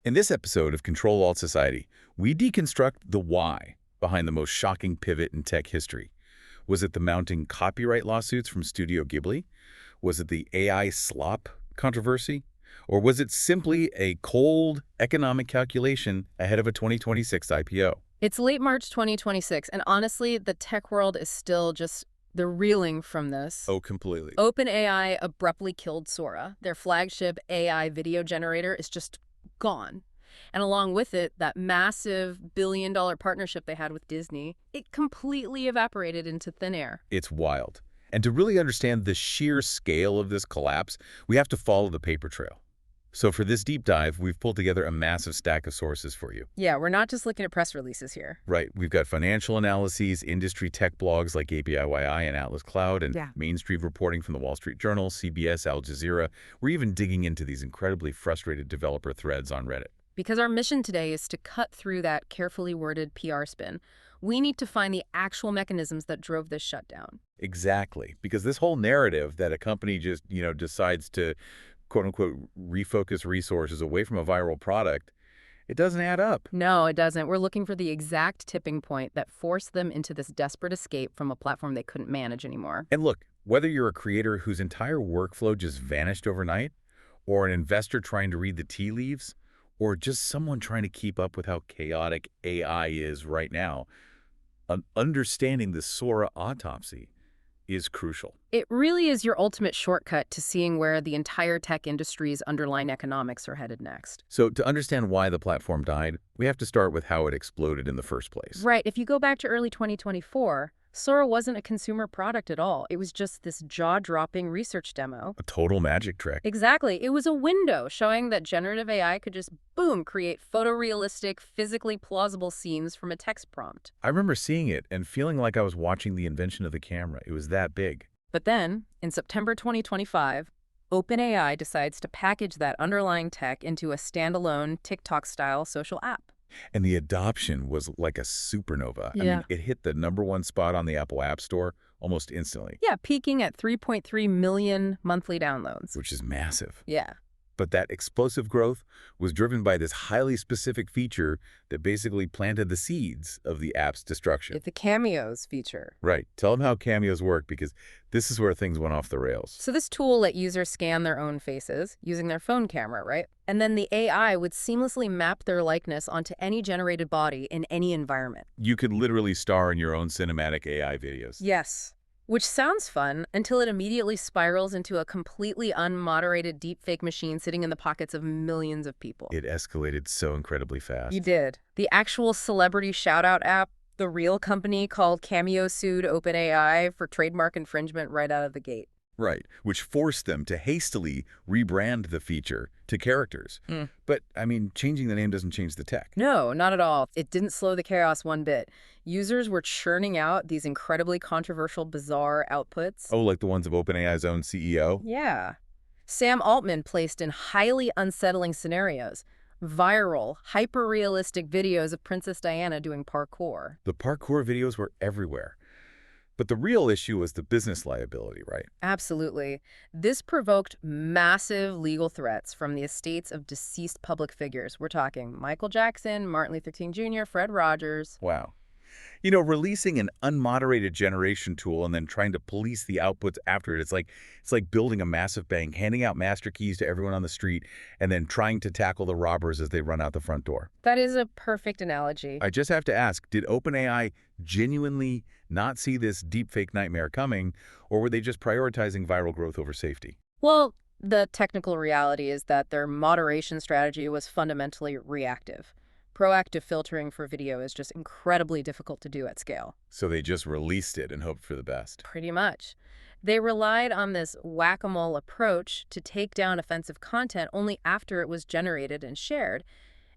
In this episode of Ctrl Alt Society, we deconstruct the why behind the most shocking pivot in tech history. Was it the mounting copyright lawsuits from Studio Ghibli? Was it the AI slop controversy? Or was it simply a cold economic calculation ahead of a 2026 IPO? It's late March 2026, and honestly, the tech world is still they're reeling from this. Oh, completely. OpenAI abruptly killed Sora. Their flagship AI video generator is just gone. And along with it, that massive billion-dollar partnership they had with Disney, it completely evaporated into thin air. It's wild. And to really understand the sheer scale of this collapse, we have to follow the paper trail. So for this deep dive, we've pulled together a massive stack of sources for you. Yeah, we're not just looking at press releases here. Right. We've got financial analyses, industry tech blogs like APIYI and Atlas Cloud, and mainstream reporting from the Wall Street Journal, CBS, Al Jazeera. We're even digging into these incredibly frustrated developer threads on Reddit. Because our mission today is to cut through that carefully worded PR spin. We need to find the actual mechanisms that drove this shutdown. Exactly. Because this whole narrative that a company just, decides to quote-unquote refocus resources away from a viral product, it doesn't add up. No, it doesn't. We're looking for the exact tipping point that forced them into this desperate escape from a platform they couldn't manage anymore. And look, whether you're a creator whose entire workflow just vanished overnight, or an investor trying to read the tea leaves, or just someone trying to keep up with how chaotic AI is right now, understanding the Sora autopsy is crucial. It really is your ultimate shortcut to seeing where the entire tech industry's underlying economics are headed next. So to understand why the platform died, we have to start with how it exploded in the first place. Right. If you go back to early 2024, Sora wasn't a consumer product at all. It was just this jaw-dropping research demo. A total magic trick. Exactly. It was a window showing that generative AI could just, boom, create photorealistic, physically plausible scenes from a text prompt. I remember seeing it and feeling like I was watching the invention of the camera. It was that big. But then, in September 2025, OpenAI decides to package that underlying tech into a standalone TikTok-style social app. And the adoption was like a supernova. Yeah. I mean, it hit the #1 spot on the Apple App Store almost instantly. Yeah, peaking at 3.3 million monthly downloads. Which is massive. Yeah. But that explosive growth was driven by this highly specific feature that basically planted the seeds of the app's destruction. It's the Cameos feature. Right. Tell them how Cameos work, because this is where things went off the rails. So this tool let users scan their own faces using their phone camera, right? And then the AI would seamlessly map their likeness onto any generated body in any environment. You could literally star in your own cinematic AI videos. Yes. Which sounds fun until it immediately spirals into a completely unmoderated deepfake machine sitting in the pockets of millions of people. It escalated so incredibly fast. You did. The actual celebrity shout-out app, the real company called Cameo sued OpenAI for trademark infringement right out of the gate. Right, which forced them to hastily rebrand the feature to characters. But, I mean, changing the name doesn't change the tech. No, not at all. It didn't slow the chaos one bit. Users were churning out these incredibly controversial, bizarre outputs. Oh, like the ones of OpenAI's own CEO? Yeah. Sam Altman placed in highly unsettling scenarios. Viral, hyper-realistic videos of Princess Diana doing parkour. The parkour videos were everywhere. But the real issue was the business liability, right? Absolutely. This provoked massive legal threats from the estates of deceased public figures. We're talking Michael Jackson, Martin Luther King Jr., Fred Rogers. Wow. You know, releasing an unmoderated generation tool and then trying to police the outputs after it, it's like building a massive bank, handing out master keys to everyone on the street, and then trying to tackle the robbers as they run out the front door. That is a perfect analogy. I just have to ask, did OpenAI genuinely not see this deepfake nightmare coming, or were they just prioritizing viral growth over safety? Well, the technical reality is that their moderation strategy was fundamentally reactive. Proactive filtering for video is just incredibly difficult to do at scale. So they just released it and hoped for the best. Pretty much. They relied on this whack-a-mole approach to take down offensive content only after it was generated and shared.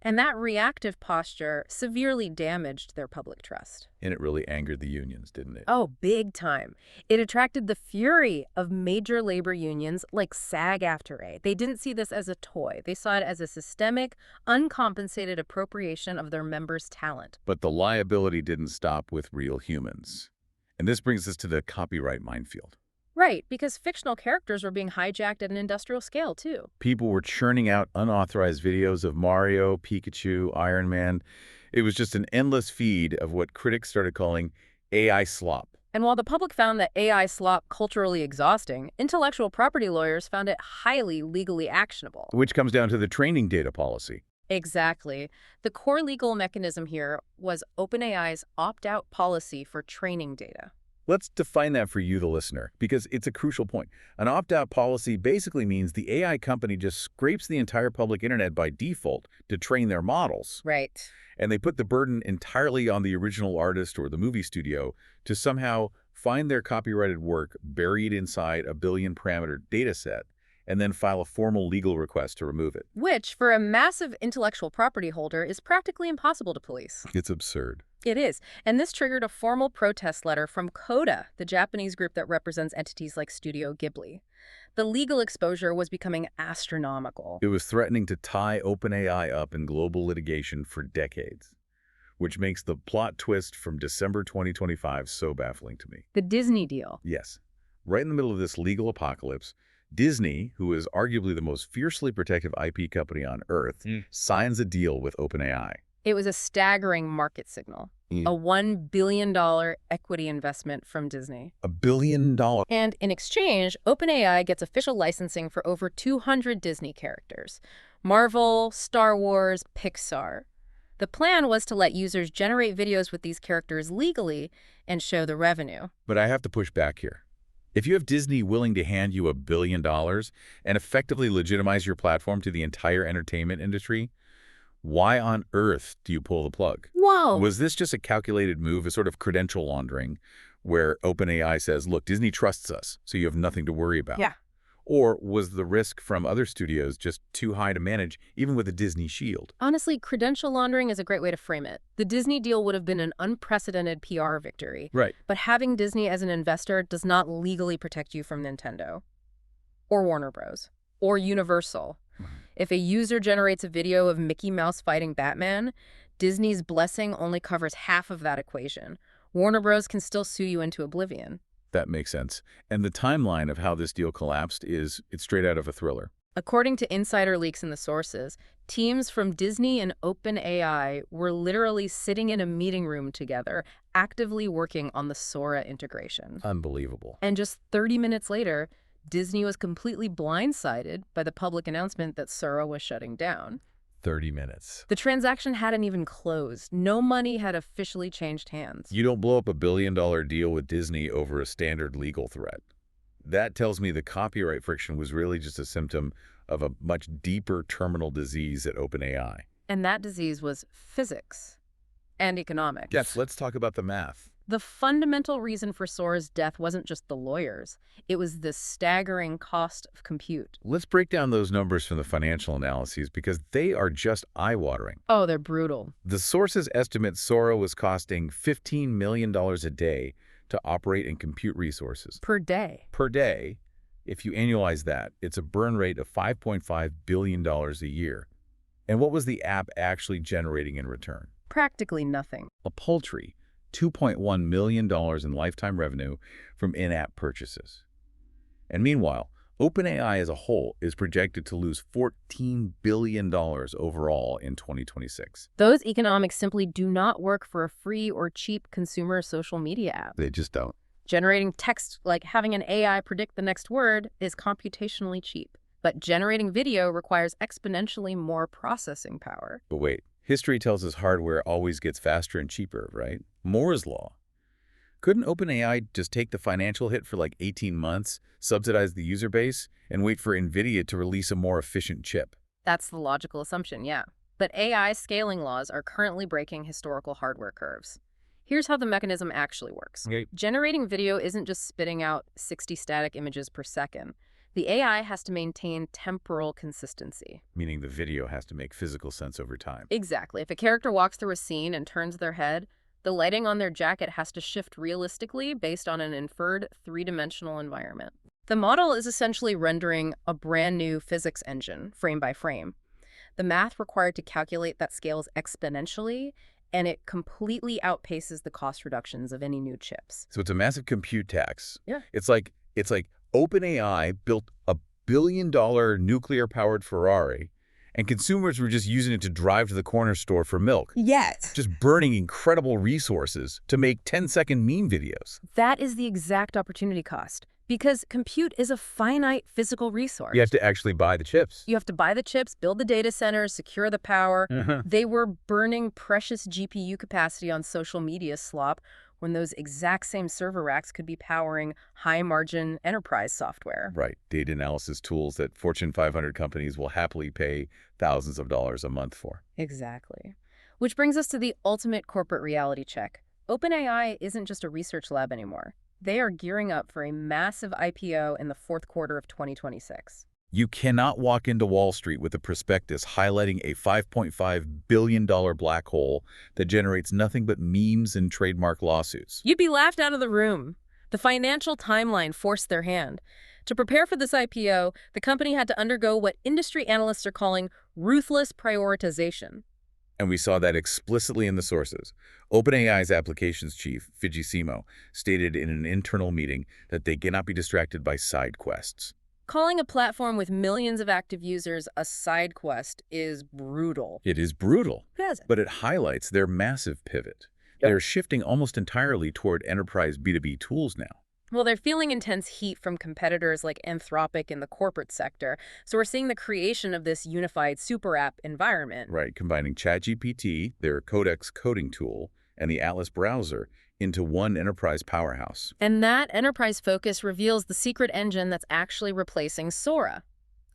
And that reactive posture severely damaged their public trust. And it really angered the unions, didn't it? Oh, big time. It attracted the fury of major labor unions like SAG-AFTRA. They didn't see this as a toy. They saw it as a systemic, uncompensated appropriation of their members' talent. But the liability didn't stop with real humans. And this brings us to the copyright minefield. Right, because fictional characters were being hijacked at an industrial scale, too. People were churning out unauthorized videos of Mario, Pikachu, Iron Man. It was just an endless feed of what critics started calling AI slop. And while the public found that AI slop culturally exhausting, intellectual property lawyers found it highly legally actionable. Which comes down to the training data policy. Exactly. The core legal mechanism here was OpenAI's opt-out policy for training data. Let's define that for you, the listener, because it's a crucial point. An opt-out policy basically means the AI company just scrapes the entire public internet by default to train their models. Right. And they put the burden entirely on the original artist or the movie studio to somehow find their copyrighted work buried inside a billion-parameter data set and then file a formal legal request to remove it. Which, for a massive intellectual property holder, is practically impossible to police. It's absurd. It is. And this triggered a formal protest letter from CODA, the Japanese group that represents entities like Studio Ghibli. The legal exposure was becoming astronomical. It was threatening to tie OpenAI up in global litigation for decades, which makes the plot twist from December 2025 so baffling to me. The Disney deal. Yes. Right in the middle of this legal apocalypse, Disney, who is arguably the most fiercely protective IP company on Earth, signs a deal with OpenAI. It was a staggering market signal. A $1 billion equity investment from Disney. $1 billion. And in exchange, OpenAI gets official licensing for over 200 Disney characters. Marvel, Star Wars, Pixar. The plan was to let users generate videos with these characters legally and show the revenue. But I have to push back here. If you have Disney willing to hand you $1 billion and effectively legitimize your platform to the entire entertainment industry, why on earth do you pull the plug? Whoa! Was this just a calculated move, a sort of credential laundering, where OpenAI says, look, Disney trusts us, so you have nothing to worry about? Yeah. Or was the risk from other studios just too high to manage, even with a Disney shield? Honestly, credential laundering is a great way to frame it. The Disney deal would have been an unprecedented PR victory. Right. But having Disney as an investor does not legally protect you from Nintendo, or Warner Bros., or Universal. If a user generates a video of Mickey Mouse fighting Batman, Disney's blessing only covers half of that equation. Warner Bros. Can still sue you into oblivion. That makes sense. And the timeline of how this deal collapsed it's straight out of a thriller. According to insider leaks in the sources, teams from Disney and OpenAI were literally sitting in a meeting room together, actively working on the Sora integration. Unbelievable. And just 30 minutes later, Disney was completely blindsided by the public announcement that Sora was shutting down. 30 minutes. The transaction hadn't even closed. No money had officially changed hands. You don't blow up $1 billion deal with Disney over a standard legal threat. That tells me the copyright friction was really just a symptom of a much deeper terminal disease at OpenAI. And that disease was physics and economics. Yes, let's talk about the math. The fundamental reason for Sora's death wasn't just the lawyers. It was the staggering cost of compute. Let's break down those numbers from the financial analyses because they are just eye-watering. Oh, they're brutal. The sources estimate Sora was costing $15 million a day to operate and compute resources. Per day. Per day. If you annualize that, it's a burn rate of $5.5 billion a year. And what was the app actually generating in return? Practically nothing. A paltry $2.1 million in lifetime revenue from in-app purchases. And meanwhile, OpenAI as a whole is projected to lose $14 billion overall in 2026. Those economics simply do not work for a free or cheap consumer social media app. They just don't. Generating text, like having an AI predict the next word, is computationally cheap. But generating video requires exponentially more processing power. But wait, history tells us hardware always gets faster and cheaper, right? Moore's law. Couldn't OpenAI just take the financial hit for like 18 months, subsidize the user base, and wait for NVIDIA to release a more efficient chip? That's the logical assumption, yeah. But AI scaling laws are currently breaking historical hardware curves. Here's how the mechanism actually works. Okay. Generating video isn't just spitting out 60 static images per second. The AI has to maintain temporal consistency. Meaning the video has to make physical sense over time. Exactly. If a character walks through a scene and turns their head, the lighting on their jacket has to shift realistically based on an inferred three-dimensional environment. The model is essentially rendering a brand new physics engine, frame by frame. The math required to calculate that scales exponentially, and it completely outpaces the cost reductions of any new chips. So it's a massive compute tax. Yeah. It's like It's like OpenAI built a billion-dollar nuclear-powered Ferrari, and consumers were just using it to drive to the corner store for milk, Yet. just burning incredible resources to make 10-second meme videos. That is the exact opportunity cost, because compute is a finite physical resource. You have to actually buy the chips. You have to buy the chips, build the data centers, secure the power. They were burning precious GPU capacity on social media slop when those exact same server racks could be powering high-margin enterprise software. Right, data analysis tools that Fortune 500 companies will happily pay thousands of dollars a month for. Exactly. Which brings us to the ultimate corporate reality check. OpenAI isn't just a research lab anymore. They are gearing up for a massive IPO in the fourth quarter of 2026. You cannot walk into Wall Street with a prospectus highlighting a $5.5 billion black hole that generates nothing but memes and trademark lawsuits. You'd be laughed out of the room. The financial timeline forced their hand. To prepare for this IPO, the company had to undergo what industry analysts are calling ruthless prioritization. And we saw that explicitly in the sources. OpenAI's applications chief, Fujisimo, stated in an internal meeting that they cannot be distracted by side quests. Calling a platform with millions of active users a side quest is brutal. It is brutal, Yes. but it highlights their massive pivot. They're shifting almost entirely toward enterprise B2B tools now. Well, they're feeling intense heat from competitors like Anthropic in the corporate sector, so we're seeing the creation of this unified super app environment. Right, combining ChatGPT, their Codex coding tool, and the Atlas browser into one enterprise powerhouse. And that enterprise focus reveals the secret engine that's actually replacing Sora.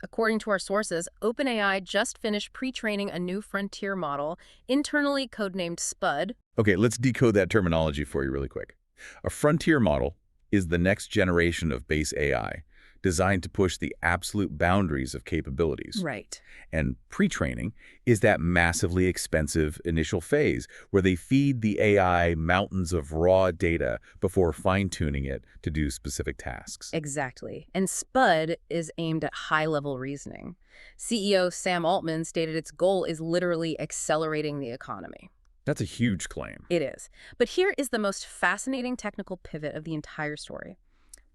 According to our sources, OpenAI just finished pre-training a new frontier model, internally codenamed Spud. Okay, let's decode that terminology for you really quick. A frontier model is the next generation of base AI, designed to push the absolute boundaries of capabilities. Right. And pre-training is that massively expensive initial phase where they feed the AI mountains of raw data before fine-tuning it to do specific tasks. Exactly. And Spud is aimed at high-level reasoning. CEO Sam Altman stated its goal is literally accelerating the economy. That's a huge claim. It is. But here is the most fascinating technical pivot of the entire story.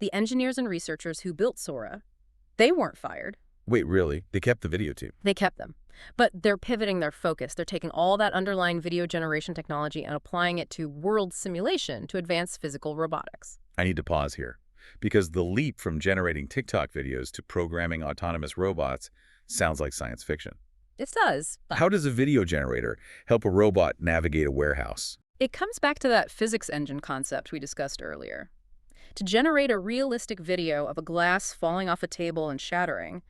The engineers and researchers who built Sora, they weren't fired. Wait, really? They kept the video team? They kept them. But they're pivoting their focus. They're taking all that underlying video generation technology and applying it to world simulation to advance physical robotics. I need to pause here, because the leap from generating TikTok videos to programming autonomous robots sounds like science fiction. It does. How does a video generator help a robot navigate a warehouse? It comes back to that physics engine concept we discussed earlier. To generate a realistic video of a glass falling off a table and shattering,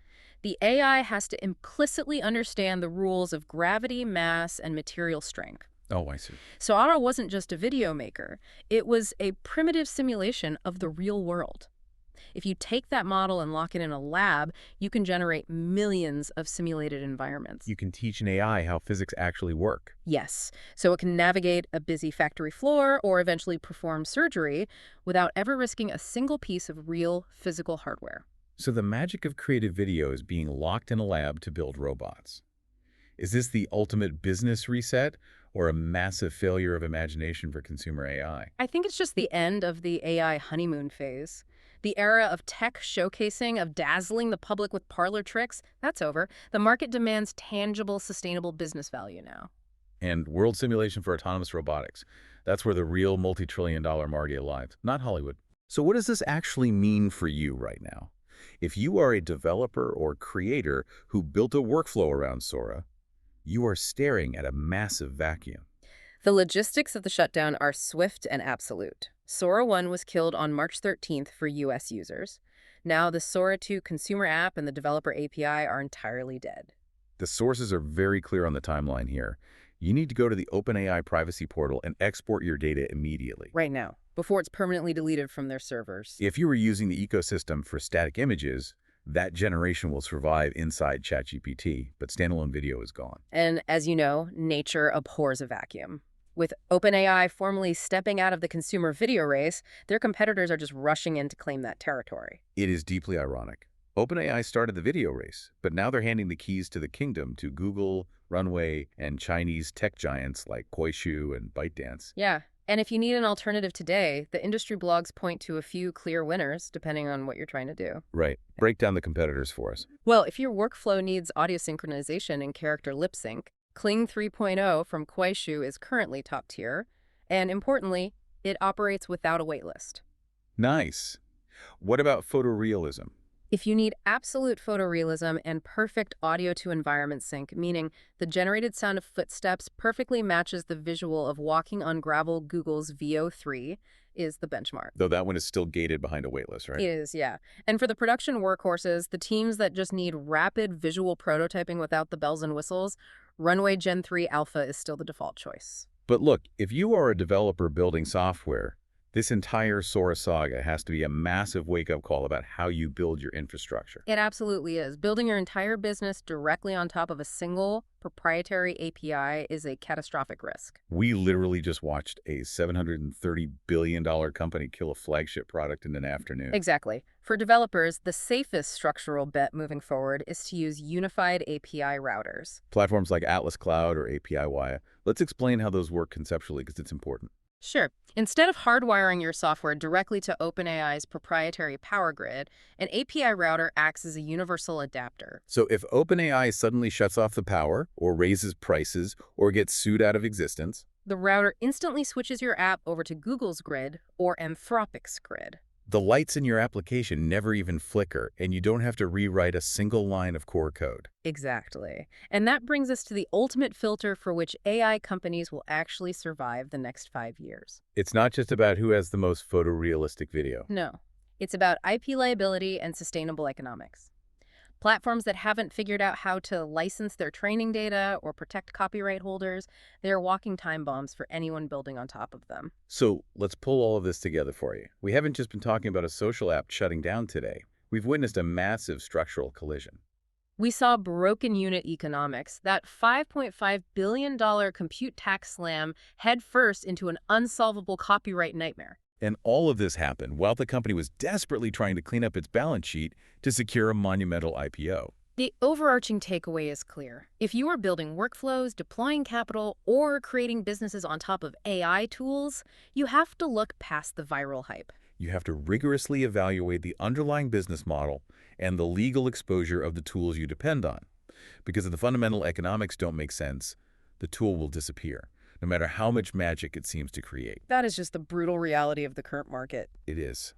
the AI has to implicitly understand the rules of gravity, mass, and material strength. Oh, I see. Sora wasn't just a video maker. It was a primitive simulation of the real world. If you take that model and lock it in a lab, you can generate millions of simulated environments. You can teach an AI how physics actually work. Yes, so it can navigate a busy factory floor or eventually perform surgery without ever risking a single piece of real physical hardware. So the magic of creative video is being locked in a lab to build robots. Is this the ultimate business reset or a massive failure of imagination for consumer AI? I think it's just the end of the AI honeymoon phase. The era of tech showcasing, of dazzling the public with parlor tricks, that's over. The market demands tangible, sustainable business value now. And world simulation for autonomous robotics. That's where the real multi-trillion-dollar market lies, not Hollywood. So what does this actually mean for you right now? If you are a developer or creator who built a workflow around Sora, you are staring at a massive vacuum. The logistics of the shutdown are swift and absolute. Sora 1 was killed on March 13th for U.S. users. Now the Sora 2 consumer app and the developer API are entirely dead. The sources are very clear on the timeline here. You need to go to the OpenAI privacy portal and export your data immediately. Right now, before it's permanently deleted from their servers. If you were using the ecosystem for static images, that generation will survive inside ChatGPT, but standalone video is gone. And as you know, nature abhors a vacuum. With OpenAI formally stepping out of the consumer video race, their competitors are just rushing in to claim that territory. It is deeply ironic. OpenAI started the video race, but now they're handing the keys to the kingdom to Google, Runway, and Chinese tech giants like Kuaishou and ByteDance. Yeah, And if you need an alternative today, the industry blogs point to a few clear winners, depending on what you're trying to do. Right. Break down the competitors for us. Well, if your workflow needs audio synchronization and character lip sync, Kling 3.0 from Kuaishu is currently top tier. And importantly, it operates without a waitlist. Nice. What about photorealism? If you need absolute photorealism and perfect audio-to-environment sync, meaning the generated sound of footsteps perfectly matches the visual of walking on gravel, Google's VO3 is the benchmark. Though that one is still gated behind a waitlist, right? It is, yeah. And for the production workhorses, the teams that just need rapid visual prototyping without the bells and whistles, Runway Gen 3 Alpha is still the default choice. But look, if you are a developer building software, this entire Sora saga has to be a massive wake-up call about how you build your infrastructure. It absolutely is. Building your entire business directly on top of a single proprietary API is a catastrophic risk. We literally just watched a $730 billion company kill a flagship product in an afternoon. Exactly. For developers, the safest structural bet moving forward is to use unified API routers. Platforms like Atlas Cloud or API Wire. Let's explain how those work conceptually because it's important. Sure. Instead of hardwiring your software directly to OpenAI's proprietary power grid, an API router acts as a universal adapter. So if OpenAI suddenly shuts off the power or raises prices or gets sued out of existence, the router instantly switches your app over to Google's grid or Anthropic's grid. the lights in your application never even flicker, and you don't have to rewrite a single line of core code. Exactly. And that brings us to the ultimate filter for which AI companies will actually survive the next 5 years. It's not just about who has the most photorealistic video. No, it's about IP liability and sustainable economics. Platforms that haven't figured out how to license their training data or protect copyright holders, they're walking time bombs for anyone building on top of them. So let's pull all of this together for you. We haven't just been talking about a social app shutting down today. We've witnessed a massive structural collision. We saw broken unit economics, that $5.5 billion compute tax slam headfirst into an unsolvable copyright nightmare. And all of this happened while the company was desperately trying to clean up its balance sheet to secure a monumental IPO. The overarching takeaway is clear. If you are building workflows, deploying capital, or creating businesses on top of AI tools, you have to look past the viral hype. You have to rigorously evaluate the underlying business model and the legal exposure of the tools you depend on. Because if the fundamental economics don't make sense, the tool will disappear, no matter how much magic it seems to create. That is just the brutal reality of the current market. It is.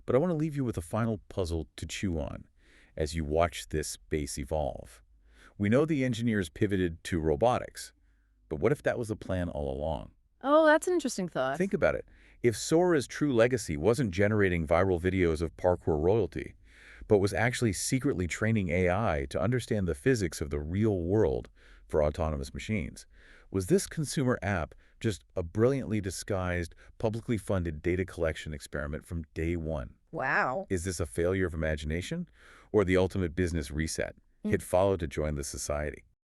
But I want to leave you with a final puzzle to chew on as you watch this space evolve. We know the engineers pivoted to robotics, but what if that was the plan all along? Oh, that's an interesting thought. Think about it. If Sora's true legacy wasn't generating viral videos of parkour royalty, but was actually secretly training AI to understand the physics of the real world for autonomous machines, was this consumer app just a brilliantly disguised, publicly funded data collection experiment from day one? Wow. Is this a failure of imagination or the ultimate business reset? Hit follow to join the society.